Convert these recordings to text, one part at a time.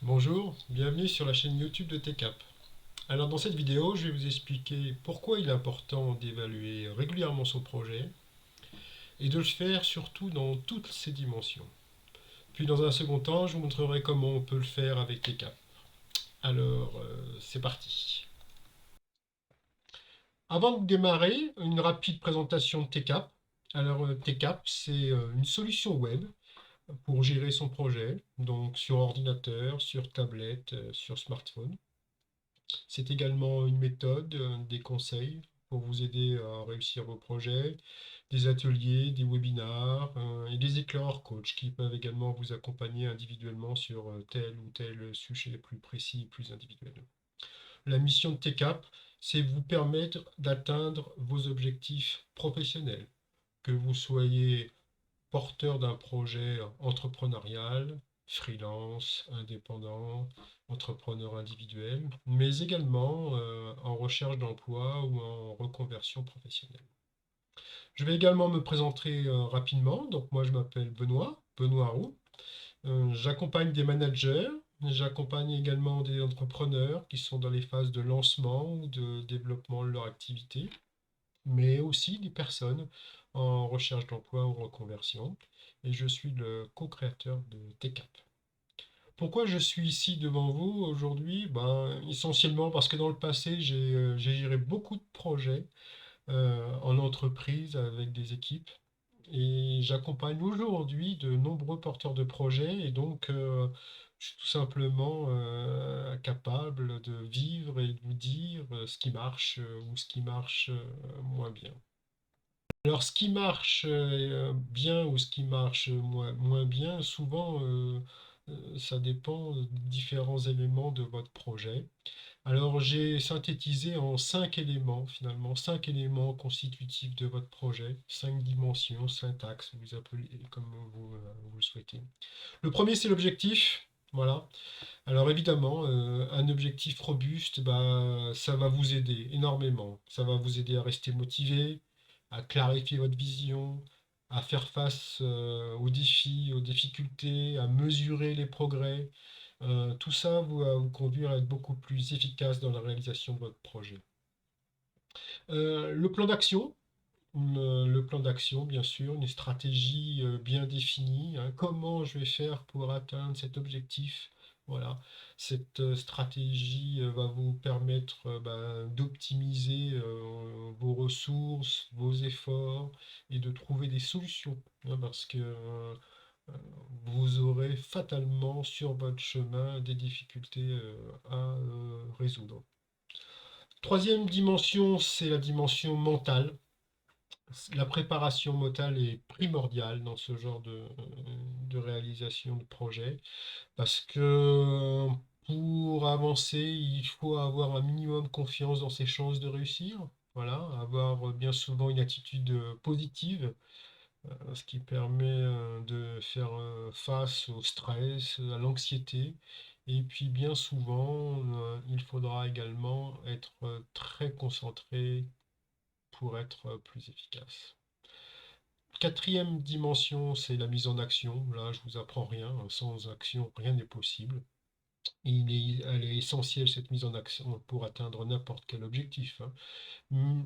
Bonjour, bienvenue sur la chaîne YouTube de TCAP. Alors dans cette vidéo, je vais vous expliquer pourquoi il est important d'évaluer régulièrement son projet et de le faire surtout dans toutes ses dimensions. Puis dans un second temps, je vous montrerai comment on peut le faire avec TCAP. Alors, c'est parti. Avant de démarrer, une rapide présentation de TCAP. Alors TCAP, c'est une solution web pour gérer son projet, donc sur ordinateur, sur tablette, sur smartphone. C'est également une méthode, des conseils pour vous aider à réussir vos projets, des ateliers, des webinars et des éclairs coach qui peuvent également vous accompagner individuellement sur tel ou tel sujet plus précis, plus individuel. La mission de TCAP, c'est vous permettre d'atteindre vos objectifs professionnels, que vous soyez porteur d'un projet entrepreneurial, freelance, indépendant, entrepreneur individuel, mais également en recherche d'emploi ou en reconversion professionnelle. Je vais également me présenter rapidement. Donc moi je m'appelle Benoît Roux. J'accompagne des managers, j'accompagne également des entrepreneurs qui sont dans les phases de lancement ou de développement de leur activité, mais aussi des personnes en recherche d'emploi ou reconversion. Et je suis le co-créateur de TCAP. Pourquoi je suis ici devant vous aujourd'hui? Ben, essentiellement parce que dans le passé, j'ai géré beaucoup de projets en entreprise avec des équipes. Et j'accompagne aujourd'hui de nombreux porteurs de projets et donc je suis tout simplement capable de vivre et de vous dire ce qui marche ou ce qui marche moins bien. Alors, ce qui marche bien ou ce qui marche moins bien, souvent, ça dépend de différents éléments de votre projet. Alors, j'ai synthétisé en cinq éléments, finalement, cinq éléments constitutifs de votre projet, cinq dimensions, cinq axes, vous appelez comme vous le souhaitez. Le premier, c'est l'objectif. Voilà. Alors évidemment, un objectif robuste, bah, ça va vous aider énormément. Ça va vous aider à rester motivé, à clarifier votre vision, à faire face aux défis, aux difficultés, à mesurer les progrès. Tout ça va vous conduire à être beaucoup plus efficace dans la réalisation de votre projet. Le plan d'action, le plan d'action, bien sûr, une stratégie bien définie, hein. Comment je vais faire pour atteindre cet objectif? Voilà, cette stratégie va vous permettre ben, d'optimiser vos ressources, vos efforts et de trouver des solutions, hein, parce que vous aurez fatalement sur votre chemin des difficultés à résoudre. Troisième dimension, c'est la dimension mentale. La préparation mentale est primordiale dans ce genre de réalisation de projet parce que pour avancer, il faut avoir un minimum confiance dans ses chances de réussir. Voilà, avoir bien souvent une attitude positive, ce qui permet de faire face au stress, à l'anxiété. Et puis bien souvent, il faudra également être très concentré pour être plus efficace. Quatrième dimension, c'est la mise en action. Là, je vous apprends rien. Sans action, rien n'est possible. Elle est essentielle, cette mise en action, pour atteindre n'importe quel objectif, hein.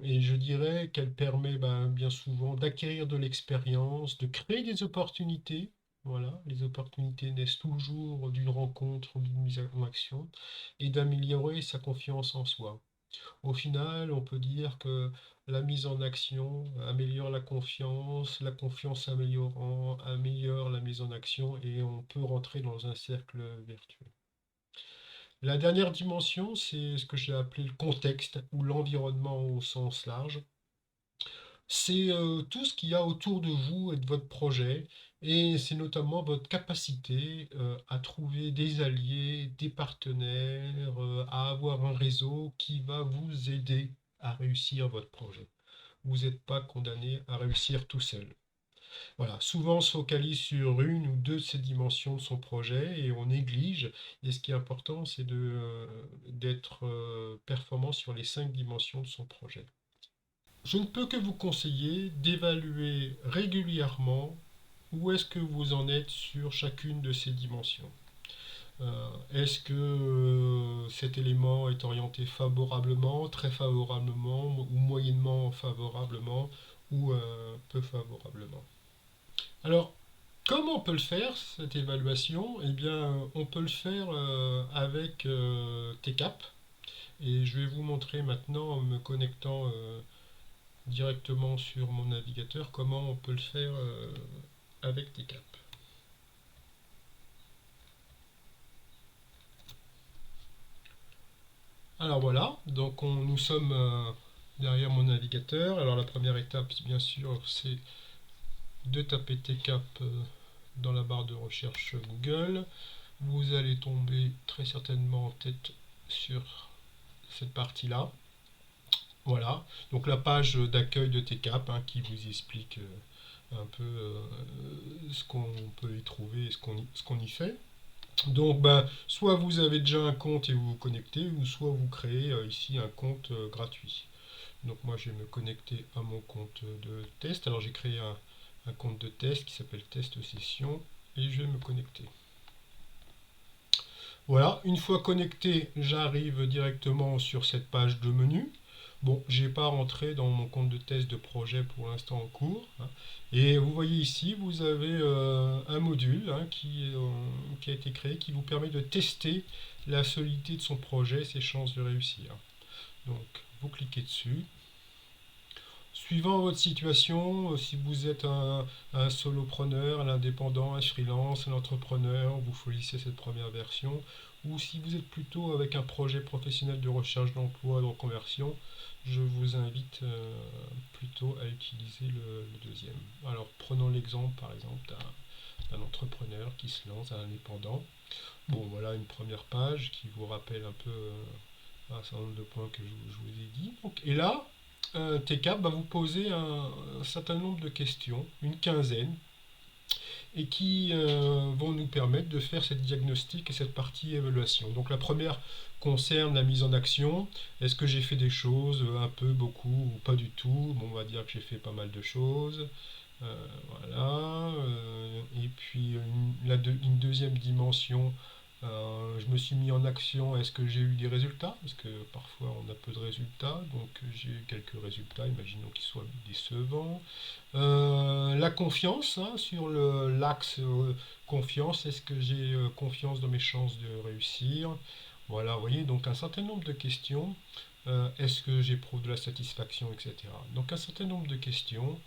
Et je dirais qu'elle permet ben, bien souvent d'acquérir de l'expérience, de créer des opportunités. Voilà, les opportunités naissent toujours d'une rencontre ou d'une mise en action et d'améliorer sa confiance en soi. Au final, on peut dire que la mise en action améliore la confiance améliorant améliore la mise en action et on peut rentrer dans un cercle vertueux. La dernière dimension, c'est ce que j'ai appelé le contexte ou l'environnement au sens large. C'est tout ce qu'il y a autour de vous et de votre projet, et c'est notamment votre capacité à trouver des alliés, des partenaires, à avoir un réseau qui va vous aider à réussir votre projet. Vous n'êtes pas condamné à réussir tout seul. Voilà, souvent on se focalise sur une ou deux de ces dimensions de son projet et on néglige. Et ce qui est important, c'est d'être performant sur les cinq dimensions de son projet. Je ne peux que vous conseiller d'évaluer régulièrement où est-ce que vous en êtes sur chacune de ces dimensions. Est-ce que cet élément est orienté favorablement, très favorablement, ou moyennement favorablement, ou peu favorablement? Alors, comment on peut le faire, cette évaluation? Eh bien, on peut le faire avec TCAP. Et je vais vous montrer maintenant, en me connectant directement sur mon navigateur, comment on peut le faire avec TCAP. Alors voilà, donc nous sommes derrière mon navigateur. Alors la première étape, bien sûr, c'est de taper TCAP dans la barre de recherche Google. Vous allez tomber très certainement en tête sur cette partie-là. Voilà, donc la page d'accueil de TCAP qui vous explique un peu ce qu'on peut y trouver et ce qu'on y fait. Donc, ben, soit vous avez déjà un compte et vous vous connectez, ou soit vous créez ici un compte gratuit. Donc, moi, je vais me connecter à mon compte de test. Alors, j'ai créé un compte de test qui s'appelle Test Session et je vais me connecter. Voilà, une fois connecté, j'arrive directement sur cette page de menu. Bon, j'ai pas rentré dans mon compte de test de projet pour l'instant en cours. Et vous voyez ici, vous avez un module qui a été créé qui vous permet de tester la solidité de son projet, ses chances de réussir. Donc, vous cliquez dessus. Suivant votre situation, si vous êtes un solopreneur, un indépendant, un freelance, un entrepreneur, vous choisissez cette première version. Ou si vous êtes plutôt avec un projet professionnel de recherche d'emploi, de reconversion, je vous invite plutôt à utiliser le deuxième. Alors prenons l'exemple par exemple d'un entrepreneur qui se lance, un indépendant. Bon, voilà une première page qui vous rappelle un peu un certain nombre de points que je vous ai dit. Donc, et là, TCAP va vous poser un certain nombre de questions, une quinzaine, et qui vont nous permettre de faire cette diagnostic et cette partie évaluation. Donc la première concerne la mise en action. Est-ce que j'ai fait des choses, un peu, beaucoup ou pas du tout? Bon, on va dire que j'ai fait pas mal de choses. Voilà. Et puis une deuxième dimension, je me suis mis en action. Est-ce que j'ai eu des résultats? Parce que parfois on a peu de résultats. Donc j'ai eu quelques résultats, imaginons qu'ils soient décevants. La confiance, sur l'axe confiance. Est-ce que j'ai confiance dans mes chances de réussir? Voilà, vous voyez, donc un certain nombre de questions. Est-ce que j'éprouve de la satisfaction, etc. Donc un certain nombre de questions.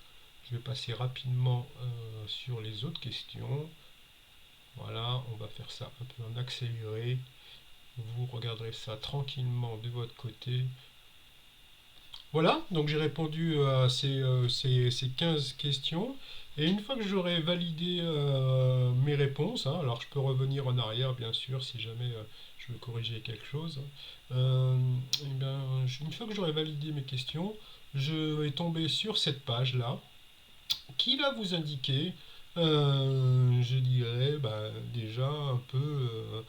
Je vais passer rapidement sur les autres questions. Voilà, on va faire ça un peu en accéléré. Vous regarderez ça tranquillement de votre côté. Voilà, donc j'ai répondu à ces 15 questions. Et une fois que j'aurai validé mes réponses, alors je peux revenir en arrière bien sûr si jamais je veux corriger quelque chose. Euh, eh bien, une fois que j'aurai validé mes questions, je vais tomber sur cette page-là qui va vous indiquer, je dirais, déjà un peu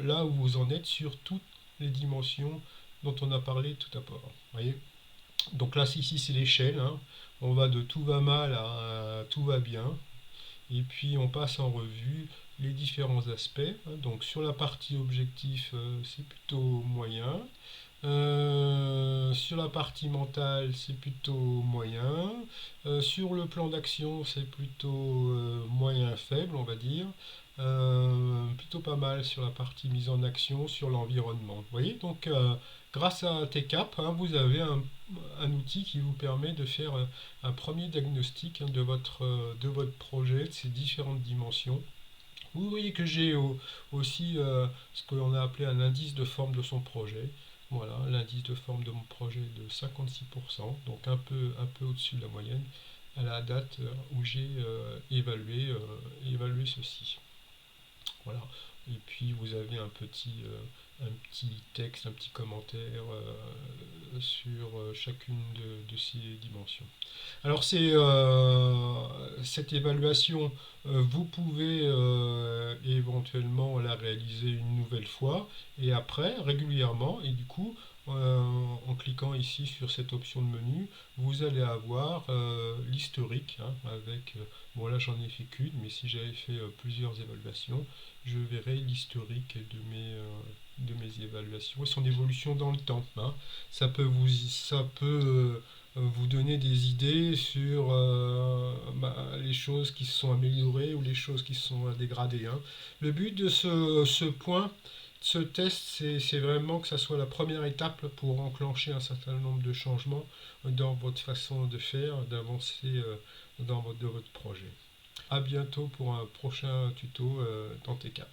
là où vous en êtes sur toutes les dimensions dont on a parlé tout à l'heure. Voyez, donc là, ici, c'est l'échelle. On va de tout va mal à tout va bien. Et puis, on passe en revue les différents aspects. Donc, sur la partie objectif, c'est plutôt moyen. Sur la partie mentale, c'est plutôt moyen. Sur le plan d'action, c'est plutôt moyen faible, on va dire. Plutôt pas mal sur la partie mise en action, sur l'environnement. Vous voyez, donc grâce à TCAP, vous avez un outil qui vous permet de faire un premier diagnostic de votre projet, de ses différentes dimensions. Vous voyez que j'ai aussi ce que l'on a appelé un indice de forme de son projet. Voilà, l'indice de forme de mon projet est de 56%, donc un peu au-dessus de la moyenne, à la date où j'ai évalué ceci. Voilà. Et puis vous avez un petit texte, un petit commentaire sur chacune de ces dimensions. Alors cette évaluation, vous pouvez éventuellement la réaliser une nouvelle fois et après régulièrement et du coup en cliquant ici sur cette option de menu, vous allez avoir l'historique, hein, avec, bon là j'en ai fait qu'une, mais si j'avais fait plusieurs évaluations, je verrai l'historique de mes évaluations et son évolution dans le temps, hein. Ça peut vous donner des idées sur les choses qui se sont améliorées ou les choses qui se sont dégradées, hein. Le but de ce point, ce test, c'est vraiment que ça soit la première étape pour enclencher un certain nombre de changements dans votre façon de faire, d'avancer dans votre projet. À bientôt pour un prochain tuto dans TCAP.